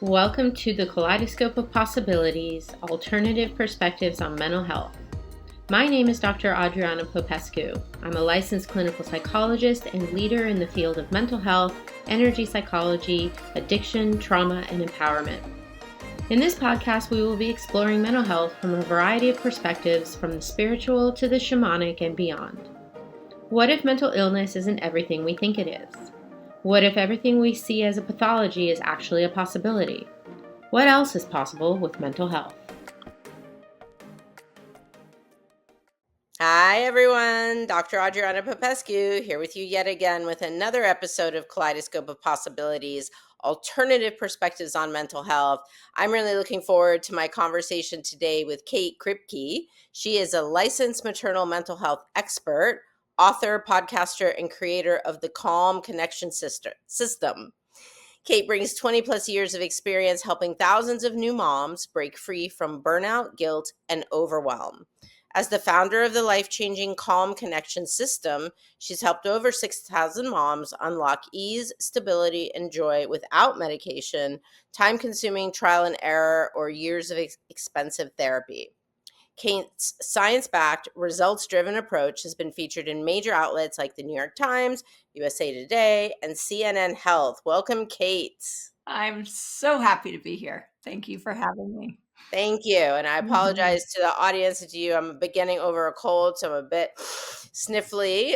Welcome to the Kaleidoscope of Possibilities, Alternative Perspectives on Mental Health. My name is Dr. Adriana Popescu. I'm a licensed clinical psychologist and leader in the field of mental health, energy psychology, addiction, trauma, and empowerment. In this podcast, we will be exploring mental health from a variety of perspectives, from the spiritual to the shamanic and beyond. What if mental illness isn't everything we think it is? What if everything we see as a pathology is actually a possibility? What else is possible with mental health? Hi, everyone. Dr. Adriana Popescu here with you yet again with another episode of Kaleidoscope of Possibilities, Alternative Perspectives on Mental Health. I'm really looking forward to my conversation today with Kate Kripke. She is a licensed maternal mental health expert, author, podcaster, and creator of the Calm Connection System. Kate brings 20 plus years of experience helping thousands of new moms break free from burnout, guilt, and overwhelm. As the founder of the life-changing Calm Connection System, she's helped over 6,000 moms unlock ease, stability, and joy without medication, time-consuming trial and error, or years of expensive therapy. Kate's science-backed, results-driven approach has been featured in major outlets like the New York Times, USA Today, and CNN Health. Welcome, Kate. I'm so happy to be here. Thank you for having me. Thank you. And I apologize to the audience and to you. I'm beginning over a cold, so I'm a bit sniffly.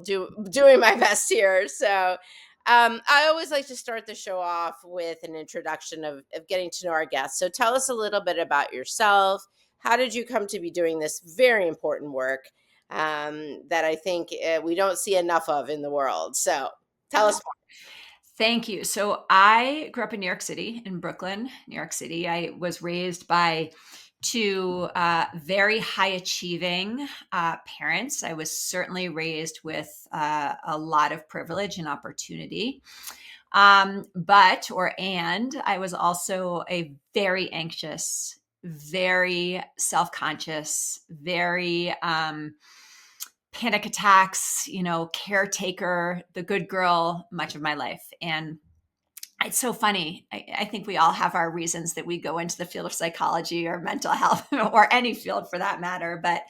Doing my best here. So I always like to start the show off with an introduction of getting to know our guests. So tell us a little bit about yourself. How did you come to be doing this very important work that I think we don't see enough of in the world? So tell us more. Thank you. So I grew up in New York City, in Brooklyn, New York City. I was raised by two very high achieving parents. I was certainly raised with a lot of privilege and opportunity. And I was also a very anxious, very self-conscious, very panic attacks, caretaker, the good girl, much of my life. And it's so funny. I think we all have our reasons that we go into the field of psychology or mental health or any field for that matter. But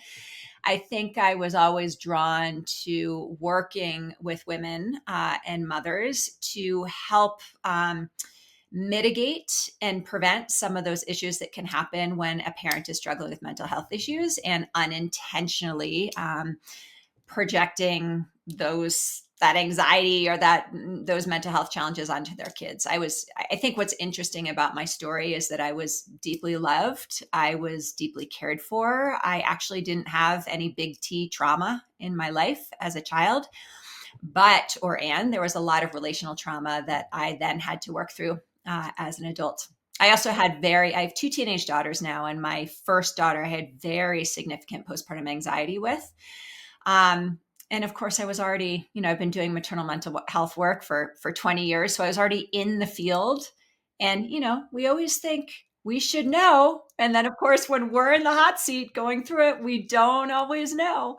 I think I was always drawn to working with women and mothers to help mitigate and prevent some of those issues that can happen when a parent is struggling with mental health issues and unintentionally projecting that anxiety or those mental health challenges onto their kids. I think what's interesting about my story is that I was deeply loved. I was deeply cared for. I actually didn't have any big T trauma in my life as a child, and there was a lot of relational trauma that I then had to work through as an adult. I also I have two teenage daughters now, and my first daughter I had very significant postpartum anxiety with. And of course, I was already, I've been doing maternal mental health work for 20 years. So I was already in the field. And, we always think we should know. And then, of course, when we're in the hot seat going through it, we don't always know.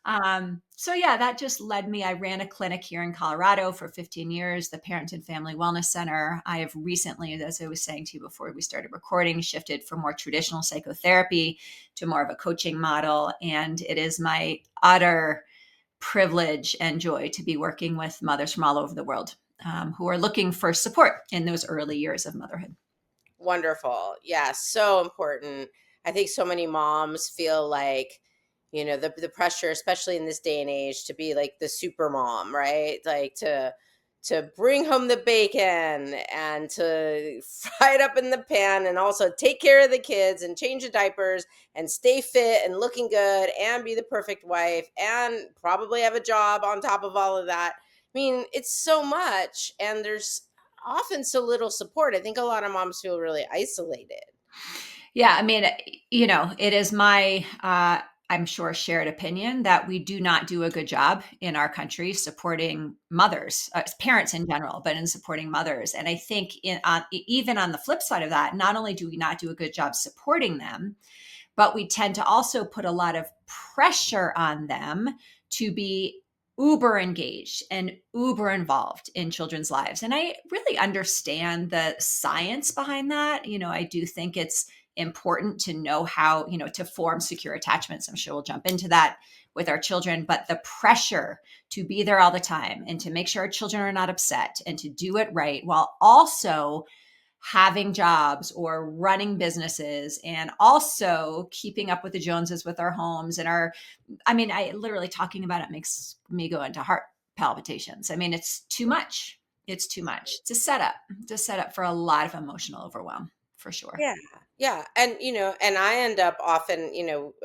That just led me. I ran a clinic here in Colorado for 15 years, the Parent and Family Wellness Center. I have recently, as I was saying to you before we started recording, shifted from more traditional psychotherapy to more of a coaching model. And it is my utter privilege and joy to be working with mothers from all over the world who are looking for support in those early years of motherhood. Wonderful. Yeah, so important. I think so many moms feel like, the pressure, especially in this day and age, to be like the super mom, right? Like to bring home the bacon and to fry it up in the pan and also take care of the kids and change the diapers and stay fit and looking good and be the perfect wife and probably have a job on top of all of that. I mean, it's so much, and there's often so little support. I think a lot of moms feel really isolated. Yeah, I mean, it is my I'm sure shared opinion that we do not do a good job in our country supporting mothers, parents in general, but in supporting mothers. And I think even on the flip side of that, not only do we not do a good job supporting them, but we tend to also put a lot of pressure on them to be uber engaged and uber involved in children's lives. And I really understand the science behind that. I do think it's important to know how, to form secure attachments. I'm sure we'll jump into that with our children, but the pressure to be there all the time and to make sure our children are not upset and to do it right while also having jobs or running businesses and also keeping up with the Joneses with our homes and I literally talking about it makes me go into heart palpitations. It's too much. It's too much. It's a setup for a lot of emotional overwhelm for sure. Yeah. Yeah. And, and I end up often,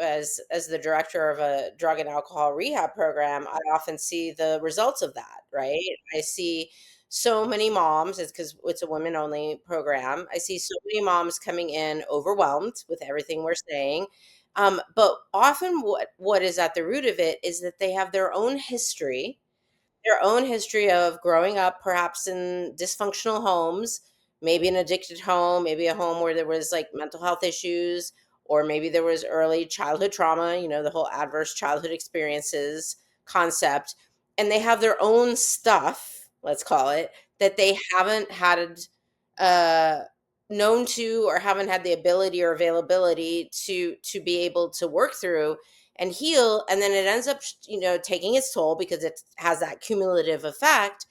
as the director of a drug and alcohol rehab program, I often see the results of that, right? I see so many moms, it's because it's a women only program. I see so many moms coming in overwhelmed with everything we're saying. But often what is at the root of it is that they have their own history of growing up perhaps in dysfunctional homes, maybe an addicted home, maybe a home where there was like mental health issues, or maybe there was early childhood trauma, the whole adverse childhood experiences concept. And they have their own stuff, let's call it, that they haven't had uh, known to or haven't had the ability or availability to be able to work through and heal, and then it ends up taking its toll because it has that cumulative effect,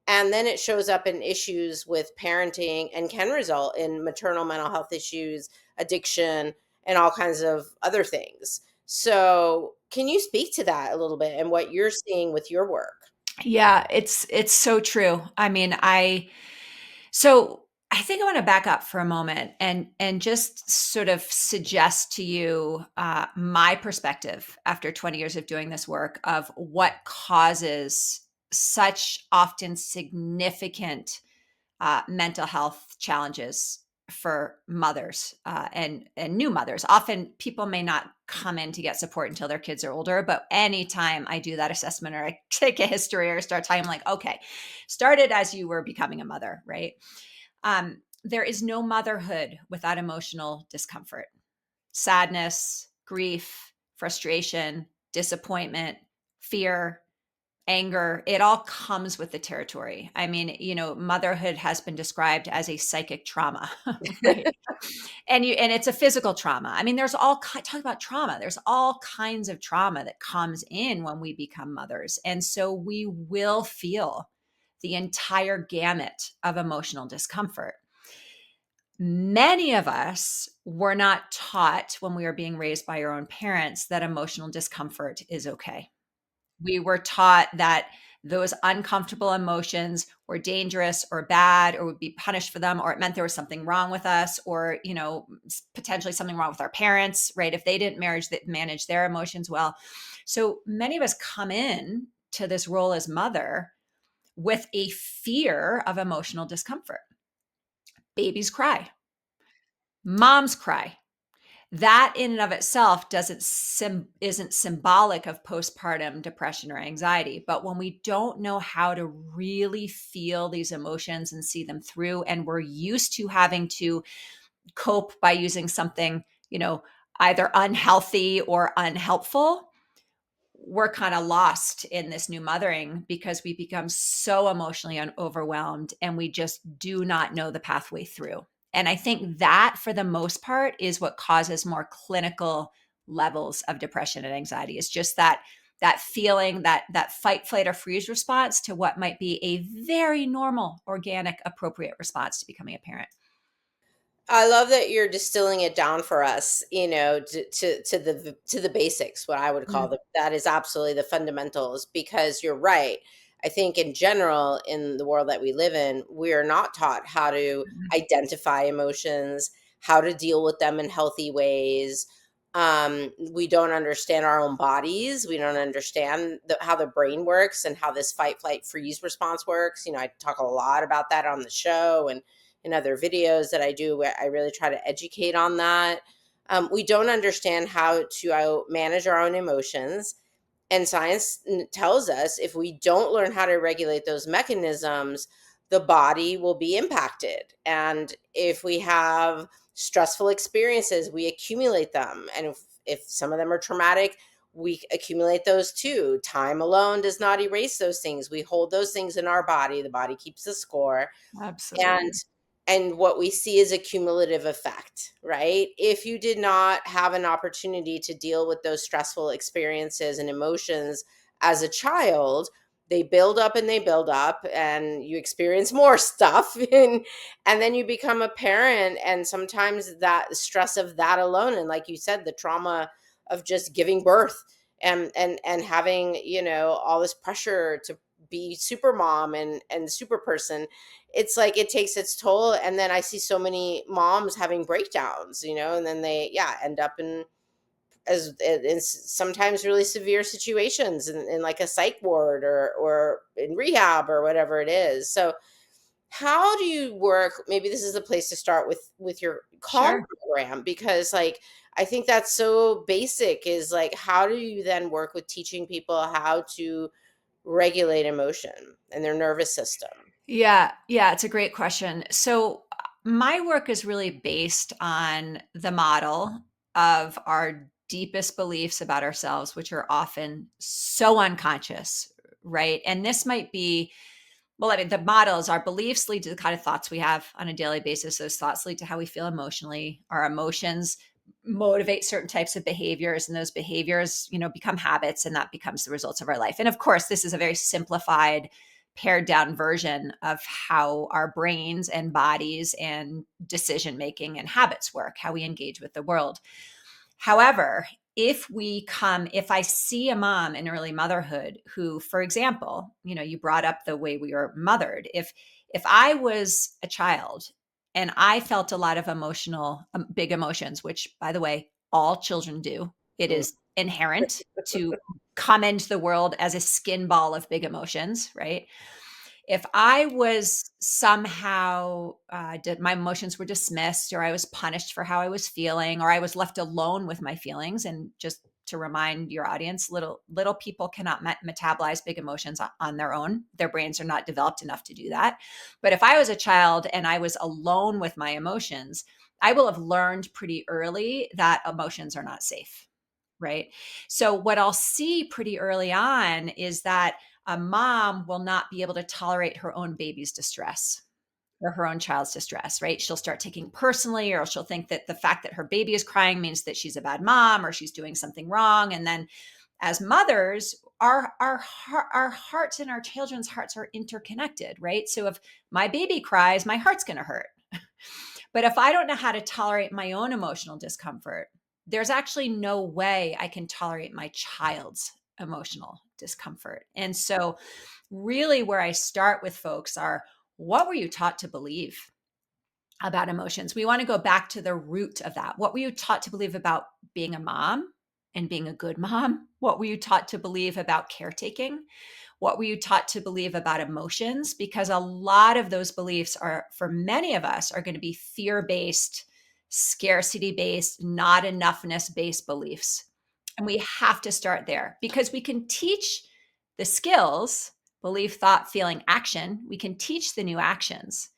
and then it shows up in issues with parenting and can result in maternal mental health issues, addiction, and all kinds of other things. So can you speak to that a little bit and what you're seeing with your work? Yeah, it's so true. So I think I want to back up for a moment and just sort of suggest to you my perspective after 20 years of doing this work of what causes such often significant mental health challenges for mothers and new mothers. Often people may not come in to get support until their kids are older, but anytime I do that assessment or I take a history or start talking, I'm like, okay, started as you were becoming a mother, right? There is no motherhood without emotional discomfort, sadness, grief, frustration, disappointment, fear, anger. It all comes with the territory. Motherhood has been described as a psychic trauma, right? And it's a physical trauma. Talk about trauma. There's all kinds of trauma that comes in when we become mothers. And so we will feel the entire gamut of emotional discomfort. Many of us were not taught when we were being raised by our own parents that emotional discomfort is okay. We were taught that those uncomfortable emotions were dangerous or bad or would be punished for them, or it meant there was something wrong with us, or potentially something wrong with our parents, right? If they didn't manage their emotions well. So many of us come in to this role as mother with a fear of emotional discomfort. Babies cry, moms cry. That in and of itself isn't symbolic of postpartum depression or anxiety. But when we don't know how to really feel these emotions and see them through, and we're used to having to cope by using something, either unhealthy or unhelpful, we're kind of lost in this new mothering because we become so emotionally overwhelmed and we just do not know the pathway through. And I think that for the most part is what causes more clinical levels of depression and anxiety. Is just that feeling, that fight, flight, or freeze response to what might be a very normal, organic, appropriate response to becoming a parent. I love that you're distilling it down for us, to the basics, what I would call that is absolutely the fundamentals, because you're right. I think in general, in the world that we live in, we are not taught how to Mhm. identify emotions, how to deal with them in healthy ways. We don't understand our own bodies. We don't understand how the brain works and how this fight, flight, freeze response works. I talk a lot about that on the show and in other videos that I do, where I really try to educate on that. We don't understand how to manage our own emotions. And science tells us if we don't learn how to regulate those mechanisms, the body will be impacted. And if we have stressful experiences, we accumulate them. And if some of them are traumatic, we accumulate those too. Time alone does not erase those things. We hold those things in our body. The body keeps the score. And Absolutely. what we see is a cumulative effect, right? If you did not have an opportunity to deal with those stressful experiences and emotions as a child, they build up and they build up, and you experience more stuff and then you become a parent, and sometimes that stress of that alone, and like you said, the trauma of just giving birth and having, all this pressure to be super mom and super person, it's like it takes its toll. And then I see so many moms having breakdowns, and then they end up in sometimes really severe situations in like a psych ward or in rehab or whatever it is. So how do you work? Maybe this is a place to start with your calm Sure. program, because like I think that's so basic, is like how do you then work with teaching people how to regulate emotion and their nervous system? Yeah, yeah, it's a great question. So, my work is really based on the model of our deepest beliefs about ourselves, which are often so unconscious, right? And this might be, well, I mean, the model is our beliefs lead to the kind of thoughts we have on a daily basis. Those thoughts lead to how we feel emotionally. Our emotions motivate certain types of behaviors, and those behaviors, become habits, and that becomes the results of our life. And of course, this is a very simplified, pared down version of how our brains and bodies and decision making and habits work, how we engage with the world. However, if I see a mom in early motherhood who, for example, you brought up the way we were mothered. If I was a child and I felt a lot of big emotions, which by the way, all children do, it Mm. is inherent to come into the world as a skin ball of big emotions, right? If I was somehow my emotions were dismissed, or I was punished for how I was feeling, or I was left alone with my feelings, and just to remind your audience, little people cannot metabolize big emotions on their own. Their brains are not developed enough to do that. But if I was a child and I was alone with my emotions, I will have learned pretty early that emotions are not safe, right? So what I'll see pretty early on is that a mom will not be able to tolerate her own baby's distress or her own child's distress, right? She'll start taking personally, or she'll think that the fact that her baby is crying means that she's a bad mom or she's doing something wrong. And then as mothers, our hearts and our children's hearts are interconnected, right? So if my baby cries, my heart's going to hurt. But if I don't know how to tolerate my own emotional discomfort, there's actually no way I can tolerate my child's emotional discomfort. And so, really, where I start with folks are, what were you taught to believe about emotions? We want to go back to the root of that. What were you taught to believe about being a mom and being a good mom? What were you taught to believe about caretaking? What were you taught to believe about emotions? Because a lot of those beliefs are, for many of us, are going to be fear based, scarcity based, not enoughness based beliefs. And we have to start there, because we can teach the skills: belief, thought, feeling, action. We can teach the new actions.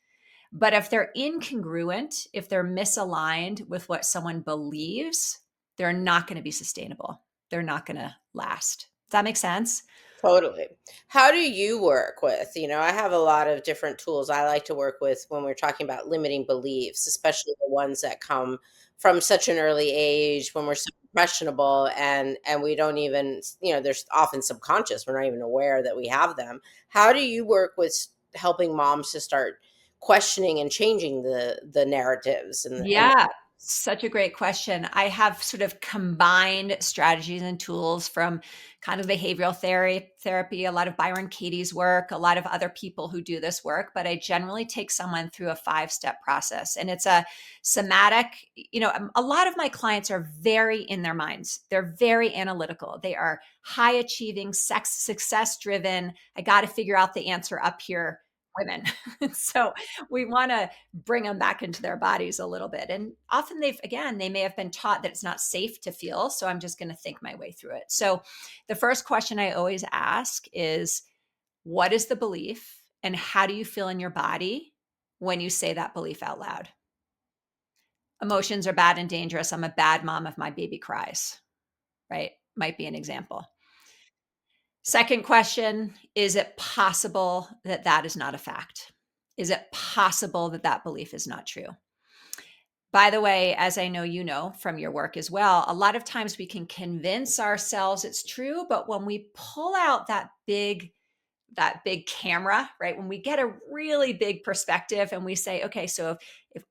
But if they're incongruent, if they're misaligned with what someone believes, they're not going to be sustainable. They're not going to last. Does that make sense? Totally. How do you work with, I have a lot of different tools I like to work with when we're talking about limiting beliefs, especially the ones that come from such an early age when we're so impressionable, and we don't even, there's often subconscious. We're not even aware that we have them. How do you work with helping moms to start questioning and changing the narratives and Yeah, such a great question. I have sort of combined strategies and tools from kind of behavioral therapy, a lot of Byron Katie's work, a lot of other people who do this work, but I generally take someone through a 5-step process. And it's a somatic, a lot of my clients are very in their minds. They're very analytical. They are high achieving, success driven. I got to figure out the answer up here women. So we want to bring them back into their bodies a little bit. And often they may have been taught that it's not safe to feel. So I'm just going to think my way through it. So the first question I always ask is, what is the belief and how do you feel in your body when you say that belief out loud? Emotions are bad and dangerous. I'm a bad mom if my baby cries, right? might be an example. Second question, is it possible that that is not a fact? Is it possible that that belief is not true? By the way, as I know you know from your work as well, a lot of times we can convince ourselves it's true, but when we pull out that big camera, right? When we get a really big perspective and we say, okay, so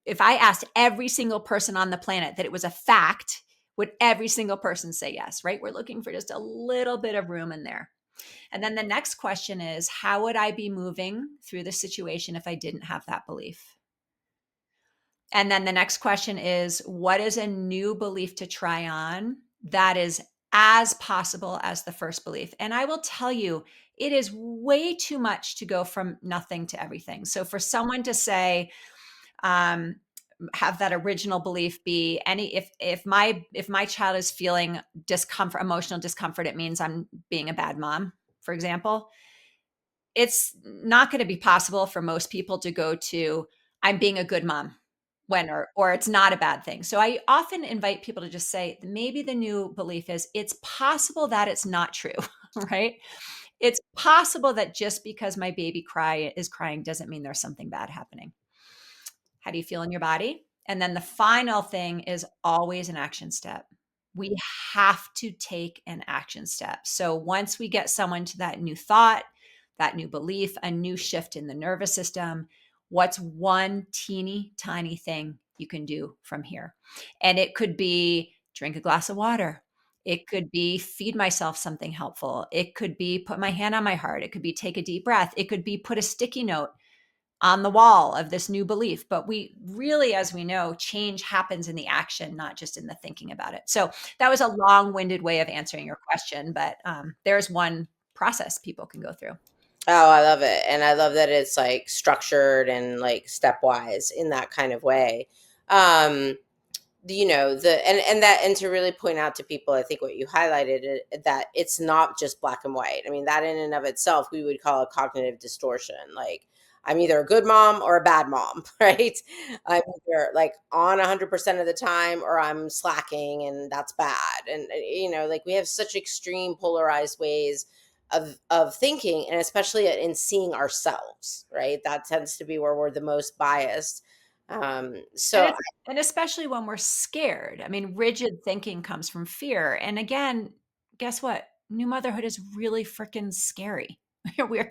if I asked every single person on the planet that it was a fact, would every single person say yes, right? We're looking for just a little bit of room in there. And then the next question is, how would I be moving through the situation if I didn't have that belief? And then the next question is, what is a new belief to try on that is as possible as the first belief? And I will tell you, it is way too much to go from nothing to everything. So for someone to say, um, have that original belief be any if my child is feeling discomfort, emotional discomfort, it means I'm being a bad mom, for example. It's not going to be possible for most people to go to I'm being a good mom when or it's not a bad thing. So I often invite people to just say maybe the new belief is it's possible that it's not true, right? It's possible that just because my baby is crying doesn't mean there's something bad happening. How do you feel in your body? And then the final thing is always an action step. We have to take an action step. So once we get someone to that new thought, that new belief, a new shift in the nervous system, what's one teeny tiny thing you can do from here? And it could be drink a glass of water. It could be feed myself something helpful. It could be put my hand on my heart. It could be take a deep breath. It could be put a sticky note on the wall of this new belief. But we really, as we know, change happens in the action, not just in the thinking about it. So that was a long-winded way of answering your question, but there's one process people can go through. Oh, I love it. And I love that it's like structured and like stepwise in that kind of way. Um, and to really point out to people, I think what you highlighted that it's not just black and white. I mean, that in and of itself we would call a cognitive distortion. Like I'm either a good mom or a bad mom, right? I'm either like on 100% of the time or I'm slacking and that's bad. And like we have such extreme polarized ways of thinking, and especially in seeing ourselves, right? That tends to be where we're the most biased. And So and especially when we're scared. I mean, rigid thinking comes from fear. And again, guess what? New motherhood is really freaking scary. we're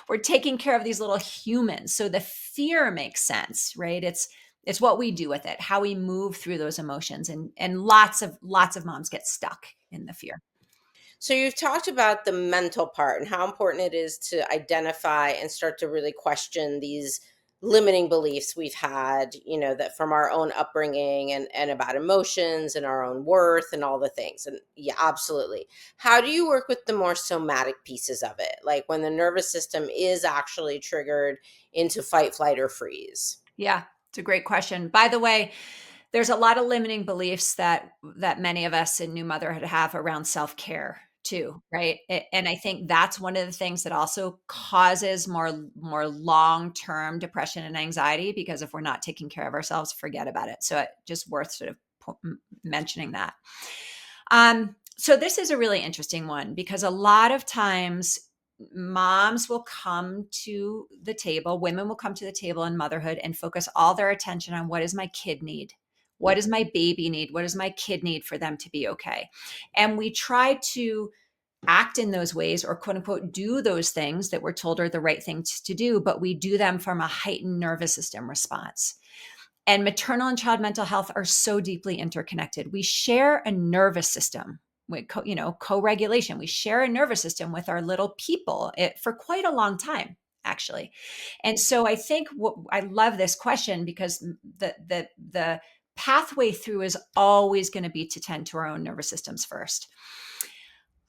we're taking care of these little humans. So the fear makes sense, right? It's what we do with it, how we move through those emotions. And lots of moms get stuck in the fear. So you've talked about the mental part and how important it is to identify and start to really question these limiting beliefs we've had, that from our own upbringing and about emotions and our own worth and all the things. And yeah, absolutely. How do you work with the more somatic pieces of it? Like when the nervous system is actually triggered into fight, flight, or freeze? Yeah, it's a great question. By the way, there's a lot of limiting beliefs that many of us in new motherhood have around self-care too, right? And I think that's one of the things that also causes more long-term depression and anxiety, because if we're not taking care of ourselves, forget about it. So it just worth sort of mentioning that. So this is a really interesting one, because a lot of times moms will come to the table, women will come to the table in motherhood and focus all their attention on what does my kid need? What does my baby need? What does my kid need for them to be okay? And we try to act in those ways, or quote unquote do those things that we're told are the right things to do, but we do them from a heightened nervous system response. And maternal and child mental health are so deeply interconnected. We share a nervous system with co-regulation. We share a nervous system with our little people for quite a long time, actually. And so I think I love this question, because the pathway through is always going to be to tend to our own nervous systems first.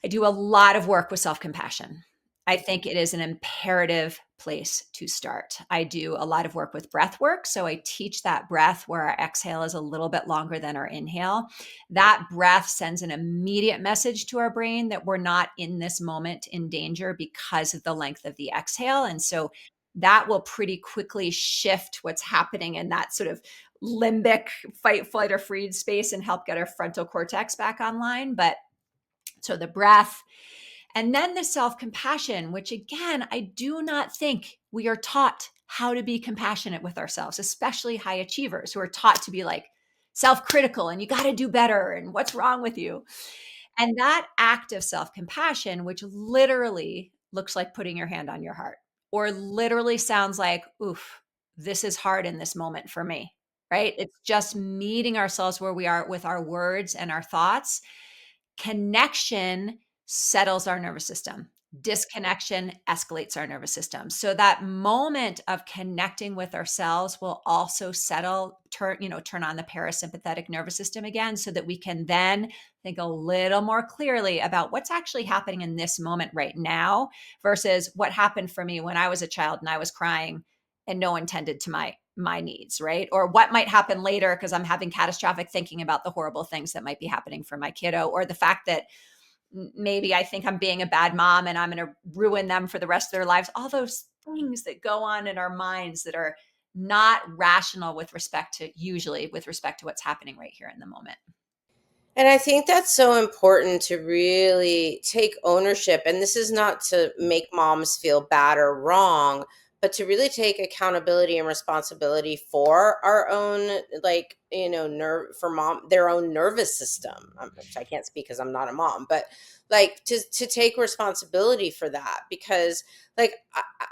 I do a lot of work with self-compassion. I think it is an imperative place to start. I do a lot of work with breath work. So I teach that breath where our exhale is a little bit longer than our inhale. That breath sends an immediate message to our brain that we're not in this moment in danger because of the length of the exhale. And so that will pretty quickly shift what's happening in that sort of limbic fight, flight, or freeze space and help get our frontal cortex back online. But So the breath, and then the self-compassion, which again, I do not think we are taught how to be compassionate with ourselves, especially high achievers who are taught to be like self-critical and you got to do better and what's wrong with you. And that act of self-compassion, which literally looks like putting your hand on your heart, or literally sounds like, oof, this is hard in this moment for me, right? It's just meeting ourselves where we are with our words and our thoughts. Connection settles our nervous system. Disconnection escalates our nervous system. So that moment of connecting with ourselves will also turn on the parasympathetic nervous system again, so that we can then think a little more clearly about what's actually happening in this moment right now versus what happened for me when I was a child and I was crying and no one tended to my needs, right? Or what might happen later because I'm having catastrophic thinking about the horrible things that might be happening for my kiddo, or the fact that maybe I think I'm being a bad mom and I'm going to ruin them for the rest of their lives. All those things that go on in our minds that are not rational with respect to what's happening right here in the moment. And I think that's so important to really take ownership. And this is not to make moms feel bad or wrong, but to really take accountability and responsibility for our own, like, for their own nervous system. Which I can't speak because I'm not a mom, but like to take responsibility for that, because like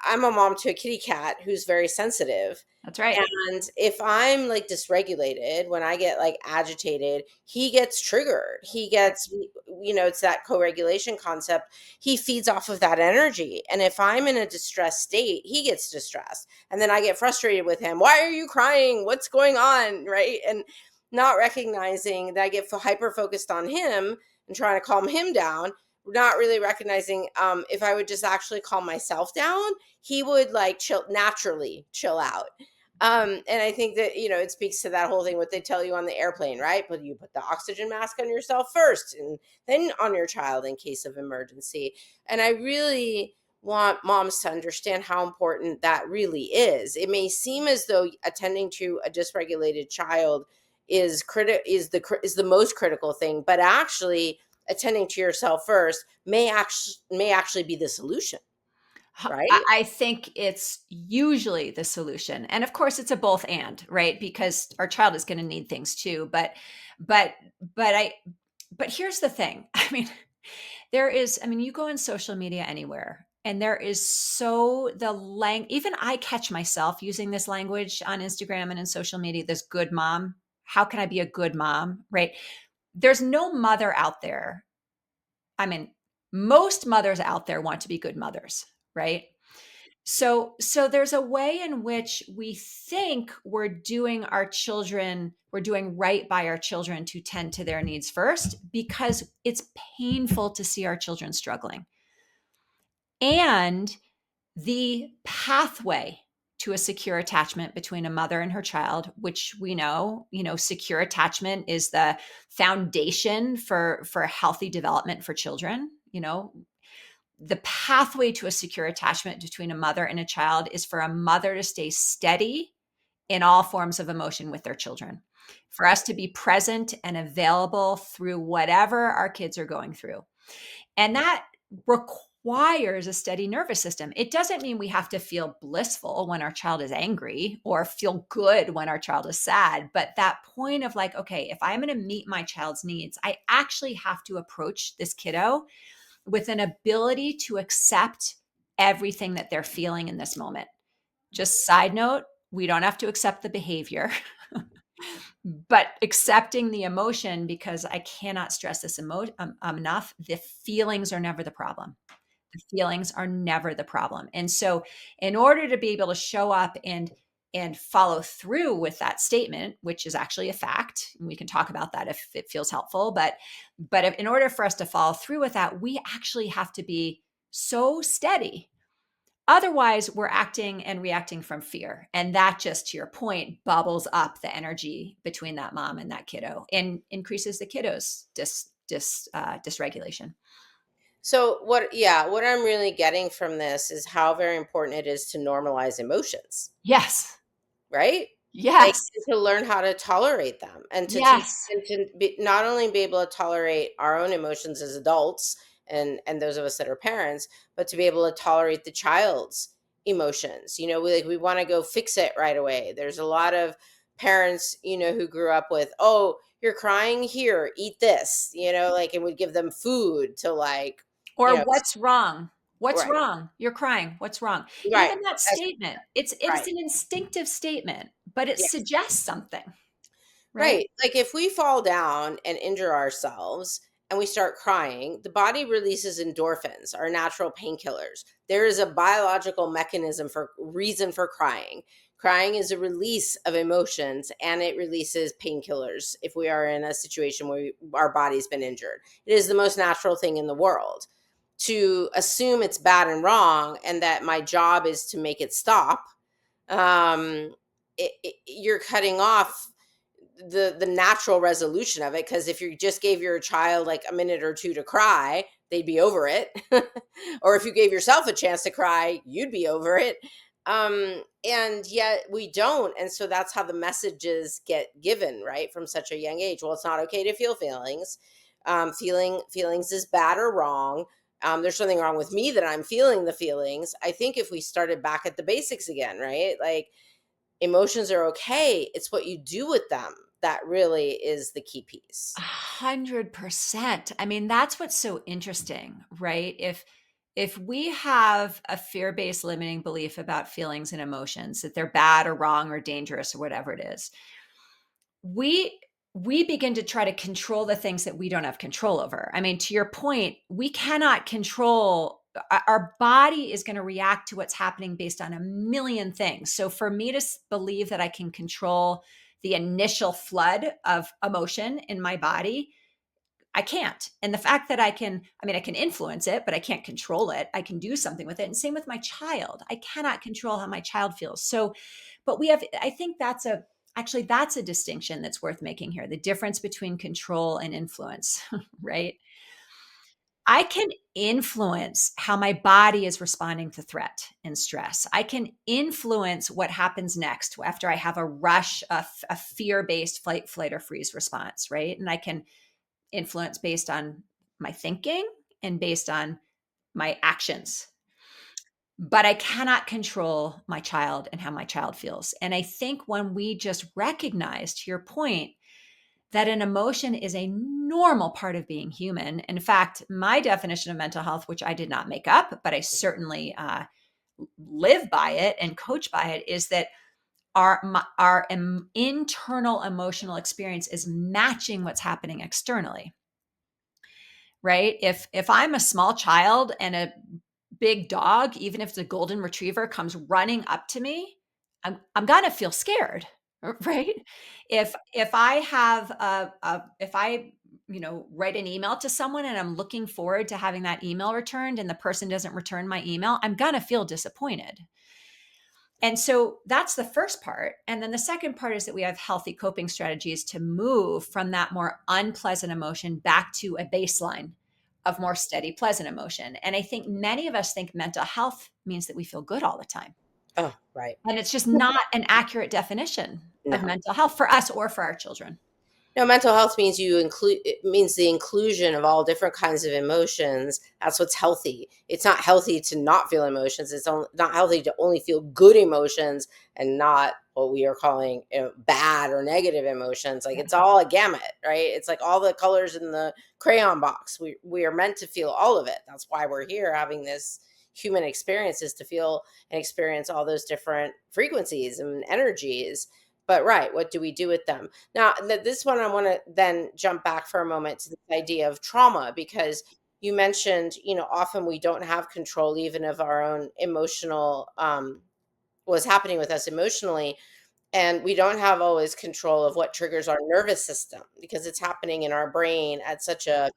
I'm a mom to a kitty cat who's very sensitive. That's right. And if I'm like dysregulated, when I get like agitated, he gets triggered. He gets, it's that co regulation concept. He feeds off of that energy. And if I'm in a distressed state, he gets distressed. And then I get frustrated with him. Why are you crying? What's going on? Right. And not recognizing that I get hyper focused on him and trying to calm him down, not really recognizing if I would just actually calm myself down, he would like naturally chill out. And I think that, it speaks to that whole thing, what they tell you on the airplane, right? But you put the oxygen mask on yourself first and then on your child in case of emergency. And I really want moms to understand how important that really is. It may seem as though attending to a dysregulated child is the most critical thing, but actually attending to yourself first may actually be the solution, right? I think it's usually the solution. And of course it's a both and, right? Because our child is going to need things too. But I but here's the thing. You go on social media anywhere and there is even I catch myself using this language on Instagram and in social media, this good mom. How can I be a good mom? Right? There's no mother out there. Most mothers out there want to be good mothers, right? So there's a way in which we think we're doing right by our children to tend to their needs first because it's painful to see our children struggling. And the pathway to a secure attachment between a mother and her child, which we know, secure attachment is the foundation for healthy development for children. The pathway to a secure attachment between a mother and a child is for a mother to stay steady in all forms of emotion with their children, for us to be present and available through whatever our kids are going through. And that requires a steady nervous system. It doesn't mean we have to feel blissful when our child is angry or feel good when our child is sad. But that point of like, okay, if I'm going to meet my child's needs, I actually have to approach this kiddo with an ability to accept everything that they're feeling in this moment. Just side note, we don't have to accept the behavior, but accepting the emotion, because I cannot stress this enough. The feelings are never the problem. The feelings are never the problem. And so in order to be able to show up and follow through with that statement, which is actually a fact, and we can talk about that if it feels helpful, but in order for us to follow through with that, we actually have to be so steady. Otherwise, we're acting and reacting from fear. And that, just to your point, bubbles up the energy between that mom and that kiddo and increases the kiddo's dysregulation. So what I'm really getting from this is how very important it is to normalize emotions, Yes. right? Like, Yes. to learn how to tolerate them, and to teach, Yes. and to be, not only be able to tolerate our own emotions as adults, and those of us that are parents, but to be able to tolerate the child's emotions. We want to go fix it right away. There's a lot of parents, who grew up with, oh, you're crying, here, eat this, and would give them food to, like, you Or know, what's wrong? What's right, wrong? You're crying. What's wrong? right, Even that that's statement, it's right. an instinctive statement, but it Yes. suggests something, right? Right. Like, if we fall down and injure ourselves and we start crying, the body releases endorphins, our natural painkillers. There is a biological mechanism for reason for crying. Crying is a release of emotions, and it releases painkillers if we are in a situation where our body's been injured. It is the most natural thing in the world. To assume it's bad and wrong and that my job is to make it stop, um, you're cutting off the natural resolution of it, because if you just gave your child like a minute or two to cry, they'd be over it. Or if you gave yourself a chance to cry, you'd be over it. And yet we don't, and so that's how the messages get given, right, from such a young age. Well, it's not okay to feel feelings. Feelings is bad or wrong. There's something wrong with me that I'm feeling the feelings. I think if we started back at the basics again, right, like, emotions are okay. It's what you do with them that really is the key piece. 100%. I mean, that's what's so interesting, right? If we have a fear-based limiting belief about feelings and emotions, that they're bad or wrong or dangerous or whatever it is, we we begin to try to control the things that we don't have control over. I mean, to your point, we cannot control, our body is going to react to what's happening based on a million things. So for me to believe that I can control the initial flood of emotion in my body, I can't. And the fact that I can influence it, but I can't control it. I can do something with it. And same with my child. I cannot control how my child feels. So, but I think that's a distinction that's worth making here. The difference between control and influence, right? I can influence how my body is responding to threat and stress. I can influence what happens next after I have a rush of a fear-based fight, flight, or freeze response, right? And I can influence based on my thinking and based on my actions. But I cannot control my child and how my child feels. And I think when we just recognize, to your point, that an emotion is a normal part of being human. In fact, my definition of mental health, which I did not make up, but I certainly live by it and coach by it, is that our internal emotional experience is matching what's happening externally. Right? If I'm a small child and a big dog, even if the golden retriever comes running up to me, I'm gonna feel scared, right? If I have if I write an email to someone and I'm looking forward to having that email returned and the person doesn't return my email, I'm gonna feel disappointed. And so that's the first part. And then the second part is that we have healthy coping strategies to move from that more unpleasant emotion back to a baseline of more steady, pleasant emotion. And I think many of us think mental health means that we feel good all the time. Oh, right. And it's just not an accurate definition of No. mental health for us or for our children. No, mental health means it means the inclusion of all different kinds of emotions. That's what's healthy. It's not healthy to not feel emotions. It's not healthy to only feel good emotions and not what we are calling, bad or negative emotions. Like, Yeah. it's all a gamut, right? It's like all the colors in the crayon box. We are meant to feel all of it. That's why we're here having this human experience, is to feel and experience all those different frequencies and energies. But right, what do we do with them? Now, this one, I want to then jump back for a moment to this idea of trauma, because you mentioned, often we don't have control even of our own emotional, what's happening with us emotionally. And we don't have always control of what triggers our nervous system, because it's happening in our brain at such a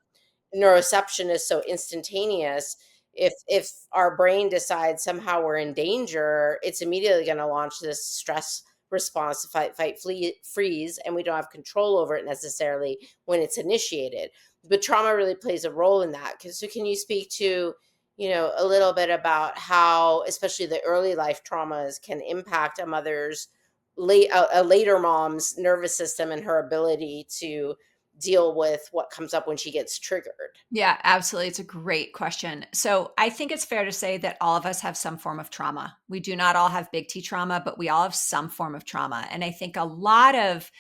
neuroception is so instantaneous. If our brain decides somehow we're in danger, it's immediately going to launch this stress response to fight, flee, freeze, and we don't have control over it necessarily when it's initiated. But trauma really plays a role in that. So can you speak to, a little bit about how, especially the early life traumas, can impact a mother's a later mom's nervous system and her ability to deal with what comes up when she gets triggered? Yeah, absolutely. It's a great question. So I think it's fair to say that all of us have some form of trauma. We do not all have big T trauma, but we all have some form of trauma. And I think a lot of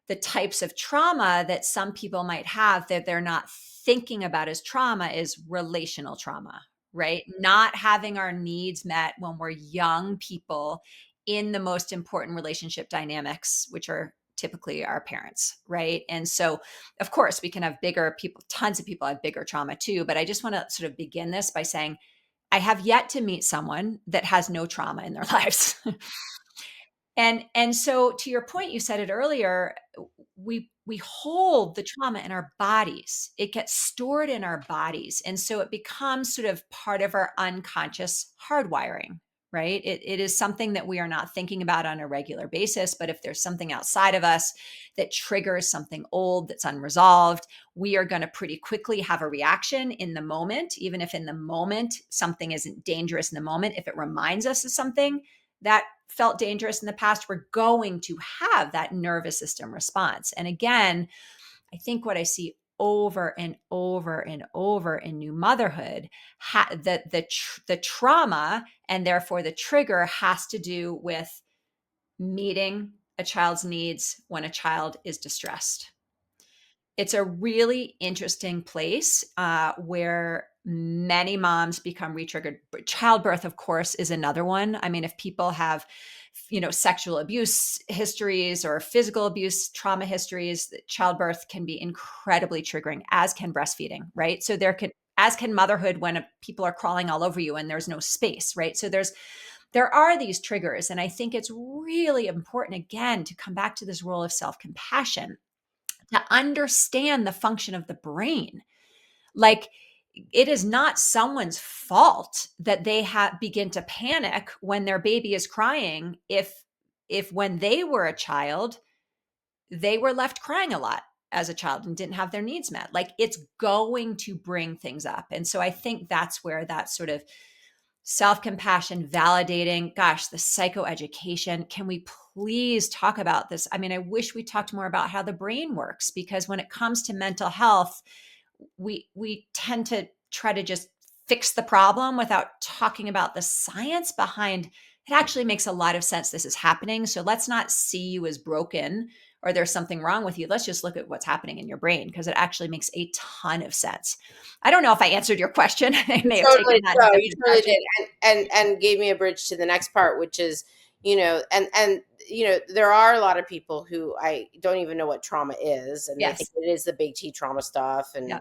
the types of trauma that some people might have that they're not thinking about as trauma is relational trauma, right? Not having our needs met when we're young people in the most important relationship dynamics, which are typically our parents, right? And so, of course, we can have bigger people, tons of people have bigger trauma too. But I just want to sort of begin this by saying, I have yet to meet someone that has no trauma in their lives. And so to your point, you said it earlier, we hold the trauma in our bodies. It gets stored in our bodies. And so it becomes sort of part of our unconscious hardwiring, right? It is something that we are not thinking about on a regular basis. But if there's something outside of us that triggers something old that's unresolved, we are going to pretty quickly have a reaction in the moment, even if in the moment something isn't dangerous in the moment. If it reminds us of something that felt dangerous in the past, we're going to have that nervous system response. And again, I think what I see over and over and over in new motherhood, that the trauma and therefore the trigger has to do with meeting a child's needs when a child is distressed. It's a really interesting place where many moms become retriggered. Childbirth, of course, is another one. I mean, if people have, sexual abuse histories or physical abuse trauma histories, childbirth can be incredibly triggering, as can breastfeeding, right? So as can motherhood when people are crawling all over you and there's no space, right? So there are these triggers. And I think it's really important, again, to come back to this role of self-compassion, to understand the function of the brain. Like, it is not someone's fault that they begin to panic when their baby is crying if when they were a child they were left crying a lot as a child and didn't have their needs met. Like, it's going to bring things up. And so I think that's where that sort of self-compassion, validating, gosh, the psychoeducation. Can we please talk about this? I mean, I wish we talked more about how the brain works, because when it comes to mental health, we tend to try to just fix the problem without talking about the science behind it. Actually makes a lot of sense this is happening. So let's not see you as broken or there's something wrong with you. Let's just look at what's happening in your brain, because it actually makes a ton of sense. I don't know if I answered your question. I may have taken that in a You different totally direction. did, and gave me a bridge to the next part, which is, and there are a lot of people who I don't even know what trauma is, and they think Yes. it is the big T trauma stuff, Yeah.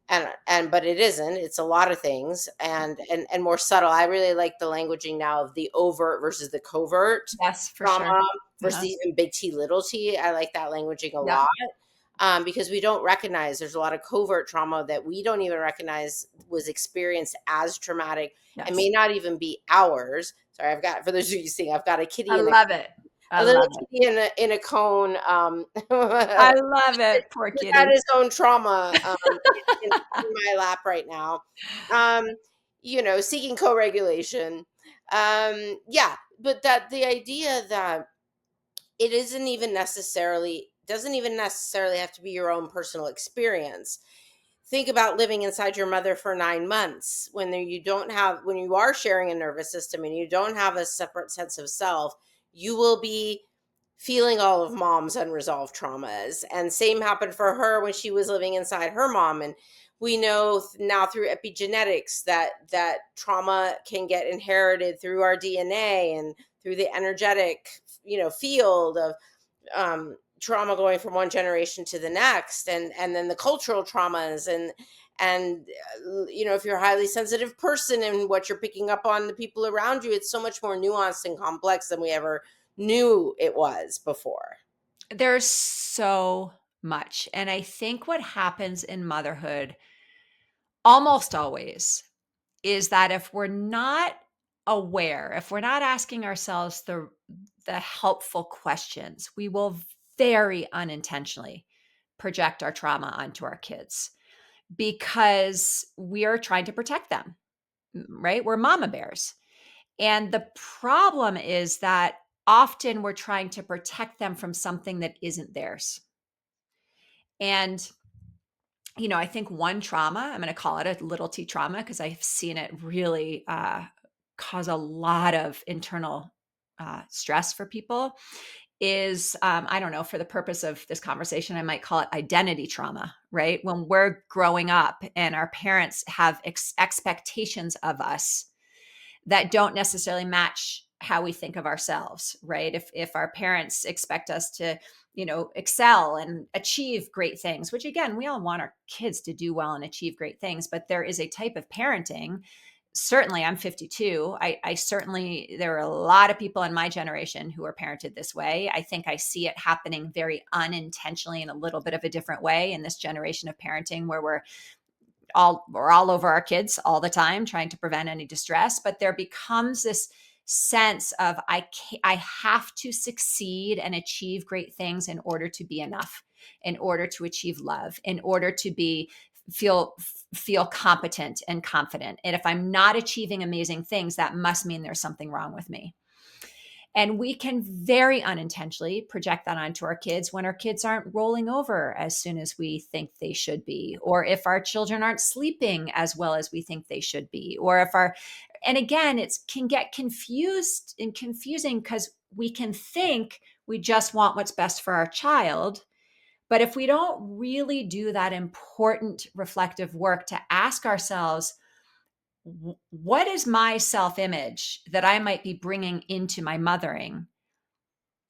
and but it isn't. It's a lot of things, and more subtle. I really like the languaging now of the overt versus the covert Yes, for sure. trauma versus Uh-huh. even big T little T. I like that languaging a Yeah. lot. Because we don't recognize there's a lot of covert trauma that we don't even recognize was experienced as traumatic and may Yes. not even be ours. Sorry, for those of you seeing, I've got a kitty I in love it. I a little love it. kitty in a cone. I love it. Poor He's had kitty. his own trauma in my lap right now. Um, seeking co-regulation. Yeah, but that the idea that it doesn't even necessarily have to be your own personal experience. Think about living inside your mother for 9 months when you are sharing a nervous system and you don't have a separate sense of self. You will be feeling all of mom's unresolved traumas, and same happened for her when she was living inside her mom. And we know now through epigenetics that trauma can get inherited through our DNA and through the energetic field of trauma going from one generation to the next, and then the cultural traumas, and if you're a highly sensitive person and what you're picking up on the people around you, it's so much more nuanced and complex than we ever knew it was before. There's so much. And I think what happens in motherhood almost always is that if we're not aware, if we're not asking ourselves the helpful questions, we will very unintentionally project our trauma onto our kids because we are trying to protect them, right? We're mama bears. And the problem is that often we're trying to protect them from something that isn't theirs. And, I think one trauma, I'm going to call it a little t trauma because I've seen it really cause a lot of internal stress for people, is I don't know, for the purpose of this conversation, I might call it identity trauma, right? When we're growing up and our parents have expectations of us that don't necessarily match how we think of ourselves, right? If our parents expect us to, excel and achieve great things, which again, we all want our kids to do well and achieve great things, but there is a type of parenting. Certainly, I'm 52. I certainly, there are a lot of people in my generation who are parented this way. I think I see it happening very unintentionally in a little bit of a different way in this generation of parenting, where we're all over our kids all the time trying to prevent any distress, but there becomes this sense of I have to succeed and achieve great things in order to be enough, in order to achieve love, in order to feel competent and confident. And if I'm not achieving amazing things, that must mean there's something wrong with me. And we can very unintentionally project that onto our kids when our kids aren't rolling over as soon as we think they should be, or if our children aren't sleeping as well as we think they should be, or and again, it can get confused and confusing because we can think we just want what's best for our child. But if we don't really do that important reflective work to ask ourselves, what is my self-image that I might be bringing into my mothering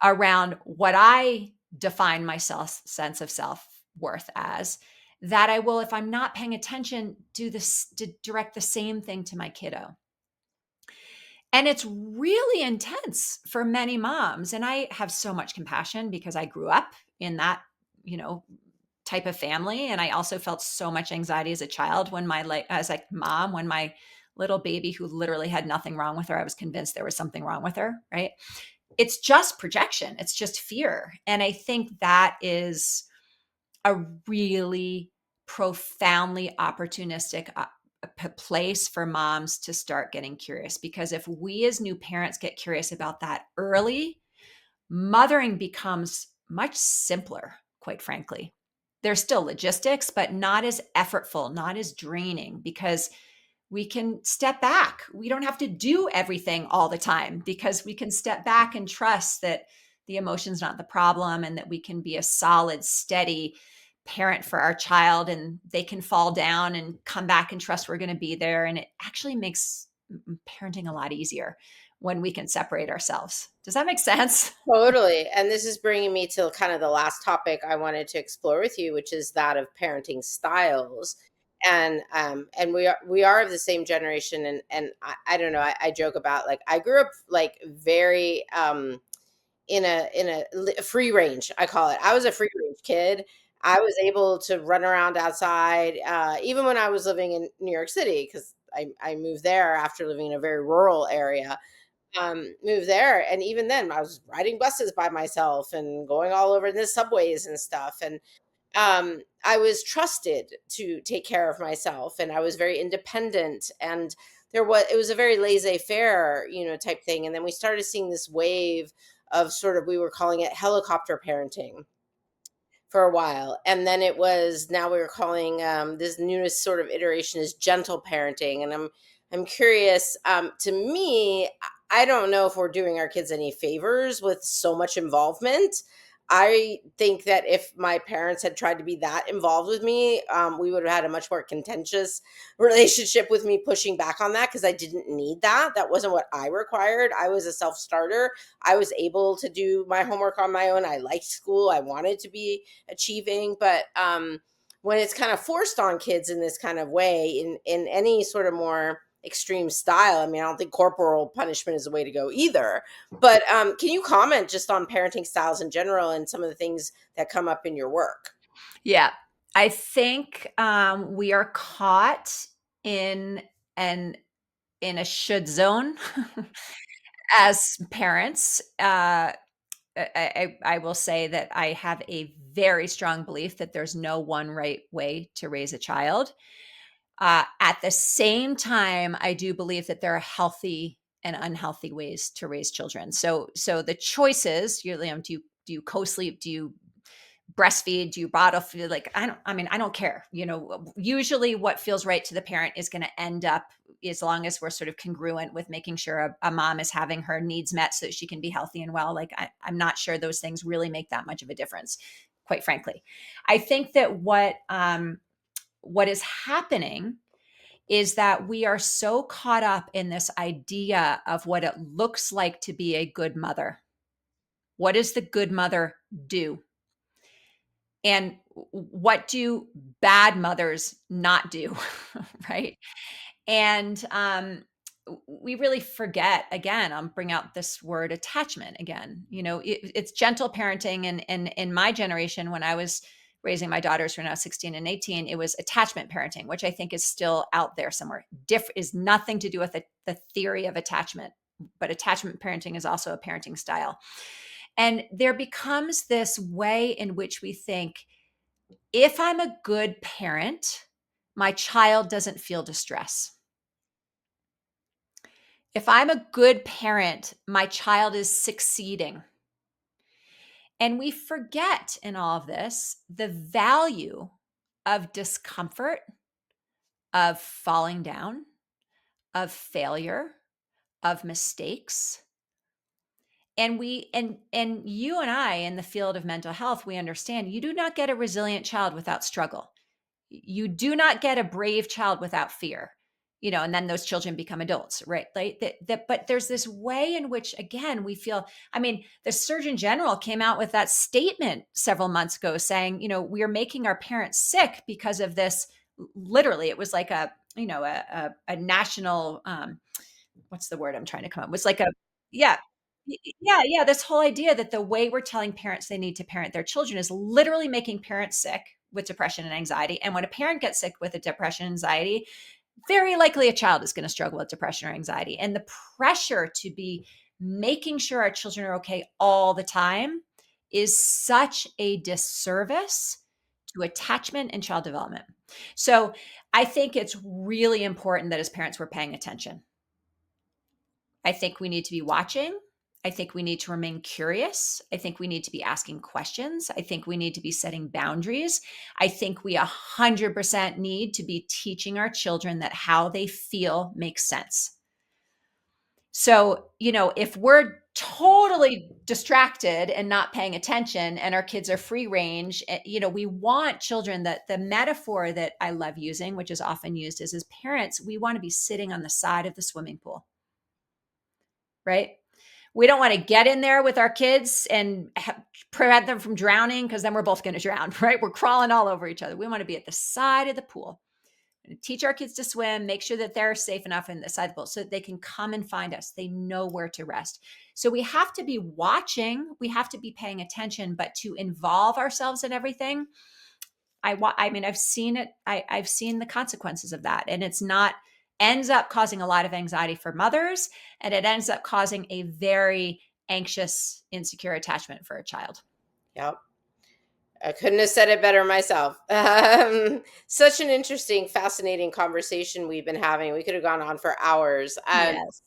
around what I define my sense of self-worth as, that I will, if I'm not paying attention, to direct the same thing to my kiddo. And it's really intense for many moms. And I have so much compassion because I grew up in that, type of family. And I also felt so much anxiety as a child when when my little baby, who literally had nothing wrong with her, I was convinced there was something wrong with her, right? It's just projection. It's just fear. And I think that is a really profoundly opportunistic place for moms to start getting curious. Because if we as new parents get curious about that early, mothering becomes much simpler, quite frankly. There's still logistics, but not as effortful, not as draining, because we can step back. We don't have to do everything all the time, because we can step back and trust that the emotion's not the problem, and that we can be a solid, steady parent for our child, and they can fall down and come back and trust we're going to be there. And it actually makes parenting a lot easier when we can separate ourselves. Does that make sense? Totally. And this is bringing me to kind of the last topic I wanted to explore with you, which is that of parenting styles. And we are of the same generation, and I don't know, I joke about, like, I grew up like very in a free range, I call it. I was a free range kid. I was able to run around outside, even when I was living in New York City, because I moved there after living in a very rural area. Moved there, and even then I was riding buses by myself and going all over the subways and stuff. And I was trusted to take care of myself, and I was very independent. And it was a very laissez-faire, type thing. And then we started seeing this wave of sort of, we were calling it helicopter parenting for a while. And then now we were calling this newest sort of iteration is gentle parenting. And I'm curious, to me, I don't know if we're doing our kids any favors with so much involvement. I think that if my parents had tried to be that involved with me, we would have had a much more contentious relationship with me pushing back on that, because I didn't need that. That wasn't what I required. I was a self-starter. I was able to do my homework on my own. I liked school. I wanted to be achieving. But when it's kind of forced on kids in this kind of way, in any sort of more extreme style, I mean, I don't think corporal punishment is the way to go either. But can you comment just on parenting styles in general and some of the things that come up in your work? Yeah. I think we are caught in an in a should zone as parents. I will say that I have a very strong belief that there's no one right way to raise a child. At the same time, I do believe that there are healthy and unhealthy ways to raise children. So the choices, do you co-sleep? Do you breastfeed? Do you bottle feed? Like, I don't care. Usually what feels right to the parent is going to end up, as long as we're sort of congruent with making sure a mom is having her needs met so that she can be healthy and well. Like, I'm not sure those things really make that much of a difference, quite frankly. I think that what is happening is that we are so caught up in this idea of what it looks like to be a good mother. What does the good mother do? And what do bad mothers not do? Right. And we really forget, again, I'm bring out this word attachment again. It's gentle parenting. And in my generation, when I was raising my daughters who are now 16 and 18, it was attachment parenting, which I think is still out there somewhere. Is nothing to do with the theory of attachment, but attachment parenting is also a parenting style. And there becomes this way in which we think, if I'm a good parent, my child doesn't feel distress. If I'm a good parent, my child is succeeding. And we forget in all of this the value of discomfort, of falling down, of failure, of mistakes. And you and I in the field of mental health, we understand you do not get a resilient child without struggle. You do not get a brave child without fear, and then those children become adults, right? But there's this way in which, again, we feel, the Surgeon General came out with that statement several months ago saying, we are making our parents sick because of this. Literally, it was like a national, what's the word I'm trying to come up with? It was like yeah. Yeah. This whole idea that the way we're telling parents they need to parent their children is literally making parents sick with depression and anxiety. And when a parent gets sick with a depression and anxiety, very likely a child is going to struggle with depression or anxiety. And the pressure to be making sure our children are okay all the time is such a disservice to attachment and child development. So I think it's really important that as parents, we're paying attention. I think we need to be watching. I think we need to remain curious. I think we need to be asking questions. I think we need to be setting boundaries. I think we 100% need to be teaching our children that how they feel makes sense. So, if we're totally distracted and not paying attention and our kids are free range, we want children, that the metaphor that I love using, which is often used, is as parents, we want to be sitting on the side of the swimming pool. Right? We don't want to get in there with our kids and prevent them from drowning, because then we're both going to drown, right? We're crawling all over each other. We want to be at the side of the pool and teach our kids to swim, make sure that they're safe enough in the side of the pool so that they can come and find us. They know where to rest. So we have to be watching, we have to be paying attention, but to involve ourselves in everything, I've seen it. I've seen the consequences of that. And ends up causing a lot of anxiety for mothers, and it ends up causing a very anxious, insecure attachment for a child. Yep. I couldn't have said it better myself. Such an interesting, fascinating conversation we've been having. We could have gone on for hours. Yes.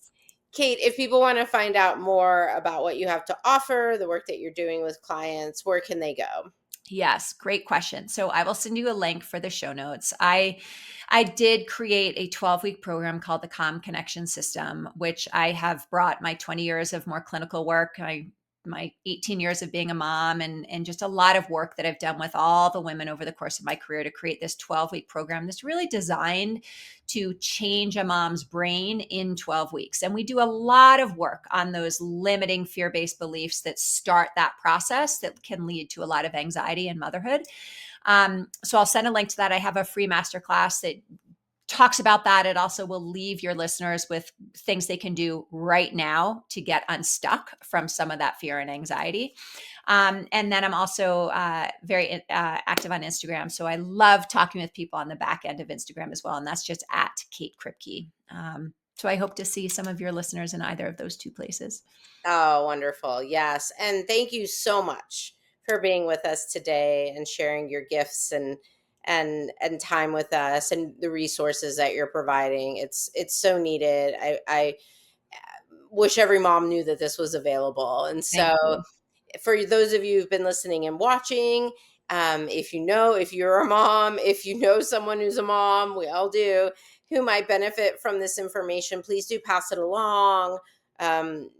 Kate, if people want to find out more about what you have to offer, the work that you're doing with clients, where can they go? Yes, great question. So I will send you a link for the show notes. I did create a 12-week program called the Calm Connection System, which I have brought my 20 years of more clinical work, my 18 years of being a mom, and just a lot of work that I've done with all the women over the course of my career to create this 12-week program that's really designed to change a mom's brain in 12 weeks. And we do a lot of work on those limiting fear-based beliefs that start that process that can lead to a lot of anxiety in motherhood. So I'll send a link to that. I have a free masterclass that talks about that. It also will leave your listeners with things they can do right now to get unstuck from some of that fear and anxiety. And then I'm also very active on Instagram. So I love talking with people on the back end of Instagram as well. And that's just at Kate Kripke. So I hope to see some of your listeners in either of those two places. Oh, wonderful. Yes. And thank you so much for being with us today and sharing your gifts and time with us and the resources that you're providing. It's so needed. wish every mom knew that this was available. And so for those of you who've been listening and watching, if you're a mom, if you know someone who's a mom, we all do, who might benefit from this information, please do pass it along.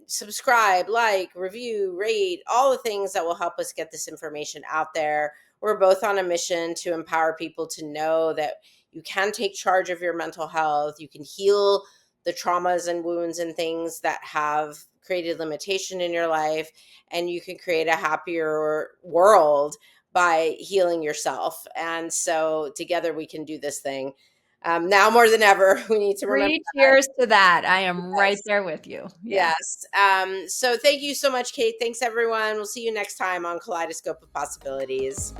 Subscribe, like, review, rate, all the things that will help us get this information out there. We're both on a mission to empower people to know that you can take charge of your mental health. You can heal the traumas and wounds and things that have created limitation in your life, and you can create a happier world by healing yourself. And so together we can do this thing. Now more than ever, we need to remember. Cheers to that. I am right there with you. Yes. So thank you so much, Kate. Thanks, everyone. We'll see you next time on Kaleidoscope of Possibilities.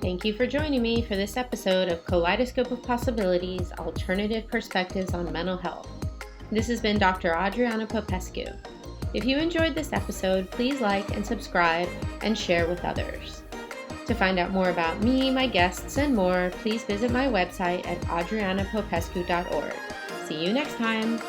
Thank you for joining me for this episode of Kaleidoscope of Possibilities, Alternative Perspectives on Mental Health. This has been Dr. Adriana Popescu. If you enjoyed this episode, please like and subscribe and share with others. To find out more about me, my guests, and more, please visit my website at adrianapopescu.org. See you next time.